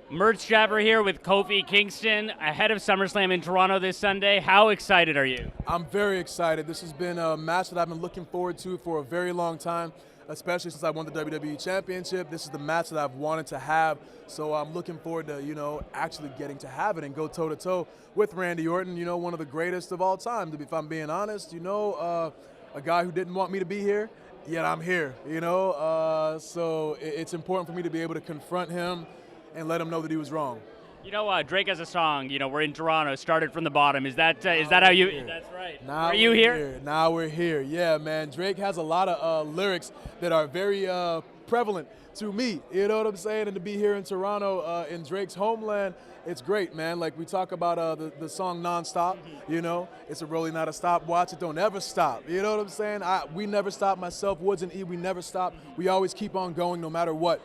Murtz Jaffer here with Kofi Kingston ahead of Summerslam in Toronto this Sunday. How excited are you? I'm very excited. This has been a match that I've been looking forward to for a very long time, especially since I won the WWE Championship. This is the match that I've wanted to have, so I'm looking forward to, actually getting to have it and go toe-to-toe with Randy Orton, one of the greatest of all time, if I'm being honest. A guy who didn't want me to be here, yet I'm here, so it's important for me to be able to confront him and let him know that he was wrong. Drake has a song, we're in Toronto, started from the bottom. Is that how you, here. That's right. Now are you here? Now we're here. Yeah, man. Drake has a lot of lyrics that are very prevalent to me, you know what I'm saying? And to be here in Toronto, in Drake's homeland, it's great, man. Like we talk about the song Nonstop, it's a really not a stopwatch. It don't ever stop, you know what I'm saying? We never stop, myself, Woods and E, we never stop. We always keep on going no matter what.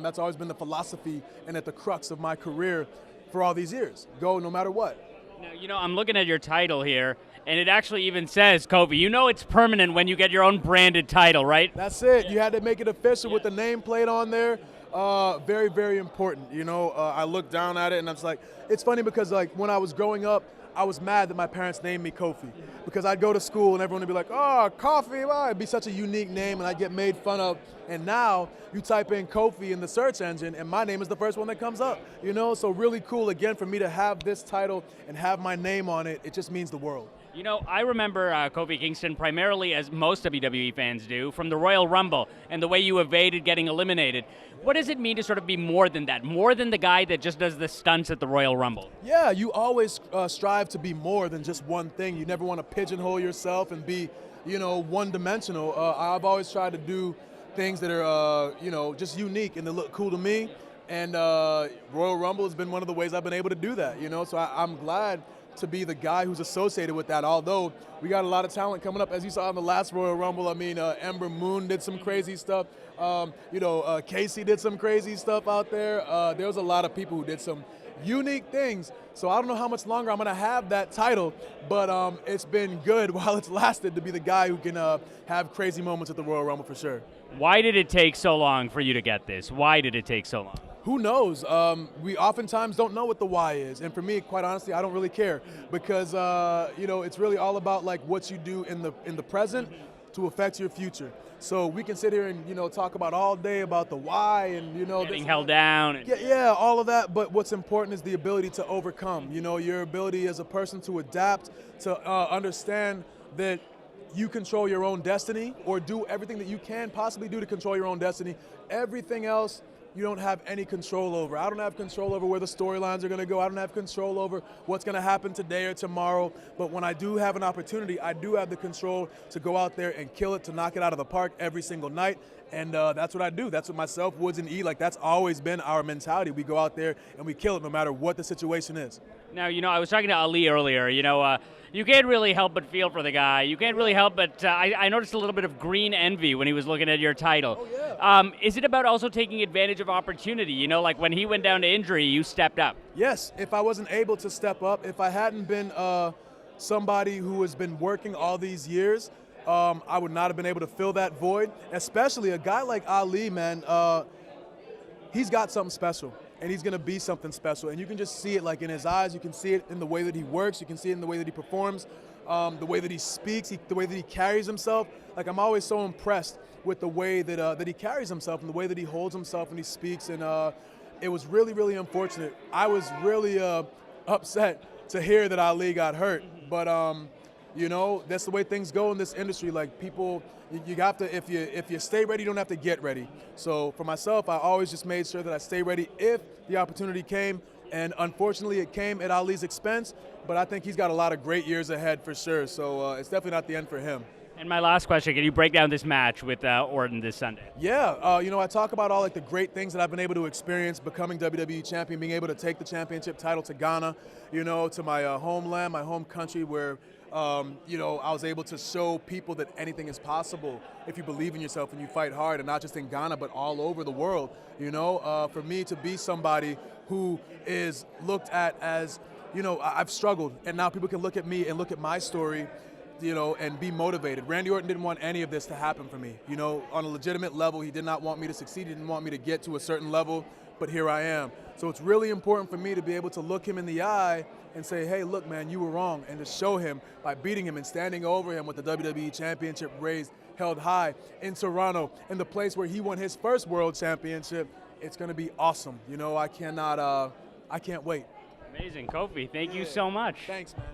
That's always been the philosophy and at the crux of my career for all these years. Go no matter what. Now, I'm looking at your title here, and it actually even says, Kofi, it's permanent when you get your own branded title, right? That's it. You had to make it official with the nameplate on there. Very, very important. I looked down at it, and I was like, it's funny because when I was growing up, I was mad that my parents named me Kofi because I'd go to school and everyone would be like, oh, Kofi, wow, it'd be such a unique name, and I'd get made fun of. And now you type in Kofi in the search engine, and my name is the first one that comes up. So really cool, again, for me to have this title and have my name on it. It just means the world. I remember Kofi Kingston primarily, as most WWE fans do, from the Royal Rumble and the way you evaded getting eliminated. What does it mean to sort of be more than that, more than the guy that just does the stunts at the Royal Rumble? Yeah, you always strive to be more than just one thing. You never want to pigeonhole yourself and be, one-dimensional. I've always tried to do things that are, just unique and that look cool to me. And Royal Rumble has been one of the ways I've been able to do that, So I'm glad to be the guy who's associated with that, although we got a lot of talent coming up. As you saw in the last Royal Rumble, Ember Moon did some crazy stuff. Casey did some crazy stuff out there. There was a lot of people who did some unique things. So I don't know how much longer I'm going to have that title, but it's been good while it's lasted to be the guy who can have crazy moments at the Royal Rumble for sure. Why did it take so long for you to get this? Why did it take so long? Who knows? We oftentimes don't know what the why is, and for me, quite honestly, I don't really care because it's really all about what you do in the present to affect your future. So we can sit here and talk about all day about the why and getting held down. Yeah, all of that. But what's important is the ability to overcome. Your ability as a person to adapt, to understand that you control your own destiny, or do everything that you can possibly do to control your own destiny. Everything else you don't have any control over. I don't have control over where the storylines are going to go. I don't have control over what's going to happen today or tomorrow. But when I do have an opportunity, I do have the control to go out there and kill it, to knock it out of the park every single night. And that's what I do. That's what myself, Woods, and E, that's always been our mentality. We go out there and we kill it no matter what the situation is. Now, I was talking to Ali earlier. You can't really help but feel for the guy. You can't really help but, I noticed a little bit of green envy when he was looking at your title. Oh, yeah. Is it about also taking advantage of opportunity? Like when he went down to injury, you stepped up. Yes, if I wasn't able to step up, if I hadn't been somebody who has been working all these years, I would not have been able to fill that void, especially a guy like Ali, man. He's got something special, and he's going to be something special. And you can just see it in his eyes. You can see it in the way that he works. You can see it in the way that he performs, the way that he speaks, the way that he carries himself. I'm always so impressed with the way that he carries himself and the way that he holds himself when he speaks. And it was really, really unfortunate. I was really upset to hear that Ali got hurt. But that's the way things go in this industry. People, you have to, if you stay ready, you don't have to get ready. So for myself, I always just made sure that I stay ready if the opportunity came. And unfortunately, it came at Ali's expense. But I think he's got a lot of great years ahead for sure. So it's definitely not the end for him. And my last question, can you break down this match with Orton this Sunday? Yeah, I talk about all the great things that I've been able to experience becoming WWE champion, being able to take the championship title to Ghana, to my homeland, my home country, where I was able to show people that anything is possible if you believe in yourself and you fight hard, and not just in Ghana, but all over the world. For me to be somebody who is looked at as, I've struggled, and now people can look at me and look at my story, and be motivated. Randy Orton didn't want any of this to happen for me. On a legitimate level, he did not want me to succeed. He didn't want me to get to a certain level, but here I am. So it's really important for me to be able to look him in the eye and say, hey, look, man, you were wrong, and to show him by beating him and standing over him with the WWE Championship raised, held high in Toronto, in the place where he won his first World Championship. It's going to be awesome. You know, I can't wait. Amazing. Kofi, thank you so much. Thanks, man.